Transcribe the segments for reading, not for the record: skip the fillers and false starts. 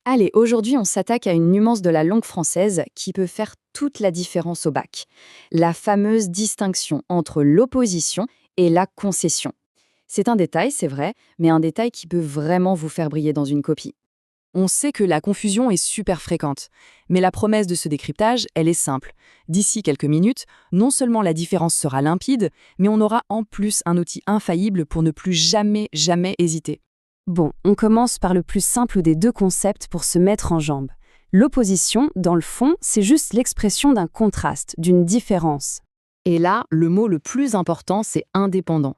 Allez, aujourd'hui, on s'attaque à une nuance de la langue française qui peut faire toute la différence au bac. La fameuse distinction entre l'opposition et la concession. C'est un détail, c'est vrai, mais un détail qui peut vraiment vous faire briller dans une copie. On sait que la confusion est super fréquente, mais la promesse de ce décryptage, elle est simple. D'ici quelques minutes, non seulement la différence sera limpide, mais on aura en plus un outil infaillible pour ne plus jamais hésiter. Bon, on commence par le plus simple des deux concepts pour se mettre en jambe. L'opposition, dans le fond, c'est juste l'expression d'un contraste, d'une différence. Et là, le mot le plus important, c'est indépendant.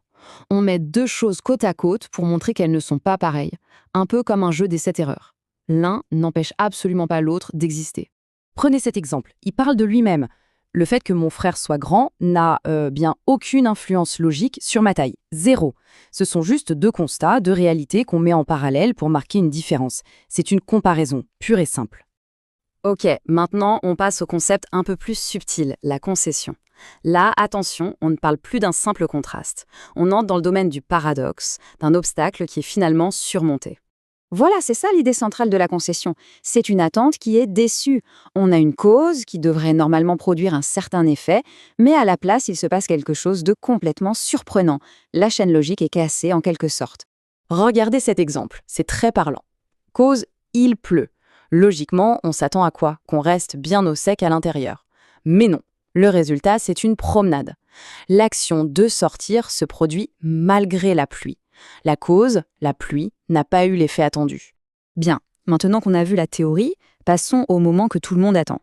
On met deux choses côte à côte pour montrer qu'elles ne sont pas pareilles, un peu comme un jeu des 7 erreurs. L'un n'empêche absolument pas l'autre d'exister. Prenez cet exemple, il parle de lui-même. Le fait que mon frère soit grand n'a bien aucune influence logique sur ma taille. Zéro. Ce sont juste deux constats, deux réalités qu'on met en parallèle pour marquer une différence. C'est une comparaison, pure et simple. Ok, maintenant on passe au concept un peu plus subtil, la concession. Là, attention, on ne parle plus d'un simple contraste. On entre dans le domaine du paradoxe, d'un obstacle qui est finalement surmonté. Voilà, c'est ça l'idée centrale de la concession. C'est une attente qui est déçue. On a une cause qui devrait normalement produire un certain effet, mais à la place, il se passe quelque chose de complètement surprenant. La chaîne logique est cassée en quelque sorte. Regardez cet exemple, c'est très parlant. Cause, il pleut. Logiquement, on s'attend à quoi? Qu'on reste bien au sec à l'intérieur. Mais non, le résultat, c'est une promenade. L'action de sortir se produit malgré la pluie. La cause, la pluie, n'a pas eu l'effet attendu. Bien, maintenant qu'on a vu la théorie, passons au moment que tout le monde attend.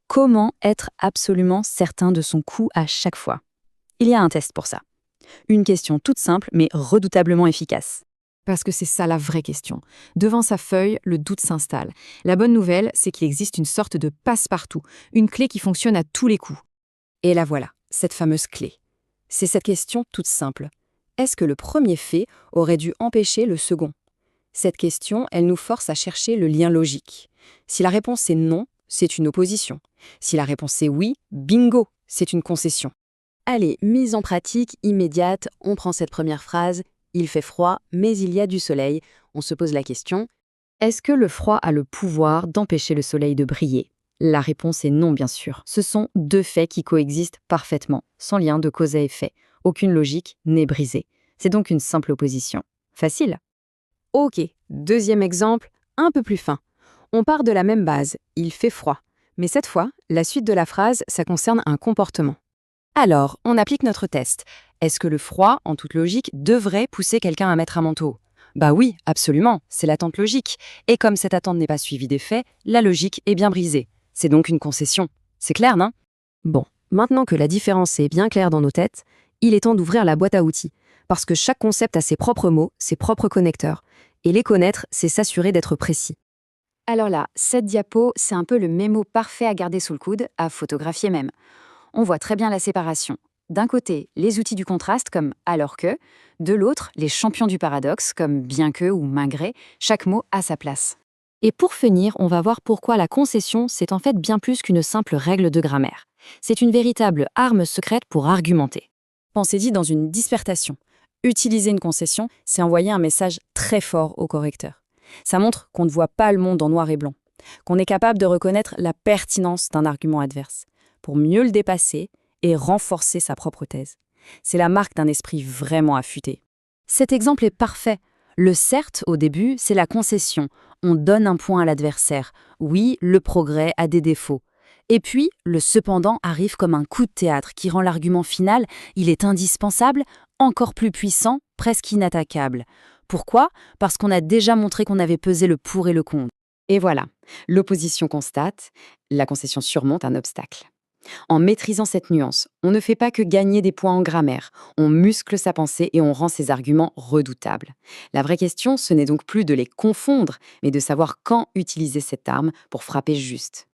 Comment être absolument certain de son coup à chaque fois? Il y a un test pour ça. Une question toute simple mais redoutablement efficace. Parce que c'est ça la vraie question. Devant sa feuille, le doute s'installe. La bonne nouvelle, c'est qu'il existe une sorte de passe-partout, une clé qui fonctionne à tous les coups. Et la voilà, cette fameuse clé. C'est cette question toute simple. Est-ce que le premier fait aurait dû empêcher le second? Cette question, elle nous force à chercher le lien logique. Si la réponse est non, c'est une opposition. Si la réponse est oui, bingo, c'est une concession. Allez, mise en pratique immédiate, on prend cette première phrase. Il fait froid, mais il y a du soleil. On se pose la question. Est-ce que le froid a le pouvoir d'empêcher le soleil de briller? La réponse est non, bien sûr. Ce sont deux faits qui coexistent parfaitement, sans lien de cause à effet. Aucune logique n'est brisée. C'est donc une simple opposition. Facile. Ok, deuxième exemple, un peu plus fin. On part de la même base, il fait froid. Mais cette fois, la suite de la phrase, ça concerne un comportement. Alors, on applique notre test. Est-ce que le froid, en toute logique, devrait pousser quelqu'un à mettre un manteau? Bah oui, absolument, c'est l'attente logique. Et comme cette attente n'est pas suivie des faits, la logique est bien brisée. C'est donc une concession. C'est clair, non? Bon, maintenant que la différence est bien claire dans nos têtes, il est temps d'ouvrir la boîte à outils. Parce que chaque concept a ses propres mots, ses propres connecteurs. Et les connaître, c'est s'assurer d'être précis. Alors là, cette diapo, c'est un peu le mémo parfait à garder sous le coude, à photographier même. On voit très bien la séparation. D'un côté, les outils du contraste comme alors que, de l'autre, les champions du paradoxe comme bien que ou malgré, chaque mot a sa place. Et pour finir, on va voir pourquoi la concession, c'est en fait bien plus qu'une simple règle de grammaire. C'est une véritable arme secrète pour argumenter. Pensez-y dans une dissertation. Utiliser une concession, c'est envoyer un message très fort au correcteur. Ça montre qu'on ne voit pas le monde en noir et blanc, qu'on est capable de reconnaître la pertinence d'un argument adverse, pour mieux le dépasser et renforcer sa propre thèse. C'est la marque d'un esprit vraiment affûté. Cet exemple est parfait. Le certes, au début, c'est la concession. On donne un point à l'adversaire. Oui, le progrès a des défauts. Et puis, le cependant arrive comme un coup de théâtre qui rend l'argument final, il est indispensable, encore plus puissant, presque inattaquable. Pourquoi? Parce qu'on a déjà montré qu'on avait pesé le pour et le contre. Et voilà, l'opposition constate, la concession surmonte un obstacle. En maîtrisant cette nuance, on ne fait pas que gagner des points en grammaire, on muscle sa pensée et on rend ses arguments redoutables. La vraie question, ce n'est donc plus de les confondre, mais de savoir quand utiliser cette arme pour frapper juste.